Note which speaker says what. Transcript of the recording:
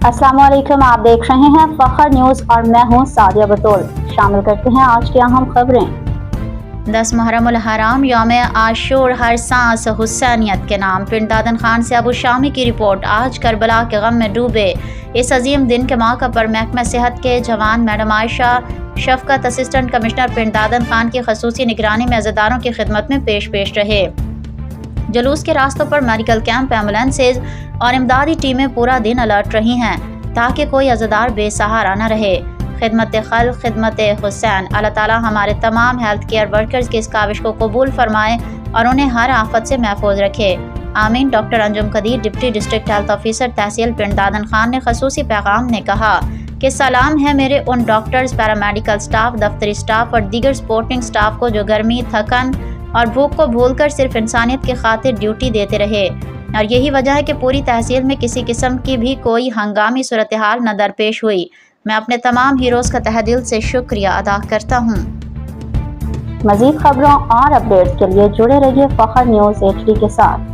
Speaker 1: अस्सलाम वालेकुम, आप देख रहे हैं फखर न्यूज़ और मैं हूं सादिया बतौल। शामिल करते हैं आज की अहम खबरें।
Speaker 2: 10 मुहर्रम उल हराम यौम आशूर हर सांस हुसैनियत के नाम। पिंड दादन खान से अबू शामी की रिपोर्ट। आज करबला के गम में डूबे इस अजीम दिन के मौके पर महकमा सेहत के जवान मैडम आयशा शफकत असिस्टेंट कमिश्नर पिंड दादन खान की खसूसी निगरानी में अज़ादारों की खिदमत में पेश रहे। जुलूस के रास्तों पर मेडिकल कैंप, एम्बुलेंसेज और इमदादी टीमें पूरा दिन अलर्ट रही हैं ताकि कोई अज़ादार बेसहारा न रहे। खिदमत खल्क़, खिदमत हुसैन। अल्लाह ताला हमारे तमाम हेल्थ केयर वर्कर्स की इस काविश को कबूल फरमाए और उन्हें हर आफत से महफूज रखे, आमीन। Doctor Anjum Qadir, deputy district health officer tehsil Pind Dadan Khan ने खसूसी पैगाम ने कहा कि सलाम है मेरे उन डॉक्टर्स, पैरामेडिकल स्टाफ, दफ्तरी स्टाफ और दीगर सपोर्टिंग स्टाफ को जो गर्मी, थकन और भूख को भूलकर सिर्फ इंसानियत की खातिर ड्यूटी देते रहे, और यही वजह है कि पूरी तहसील में किसी किस्म की भी कोई हंगामी सूरत हाल न दरपेश हुई। मैं अपने तमाम हीरोज़ का तहे दिल से शुक्रिया अदा करता हूँ।
Speaker 1: मज़ीद खबरों और अपडेट्स के लिए जुड़े रहिए फखर न्यूज़ HD के साथ।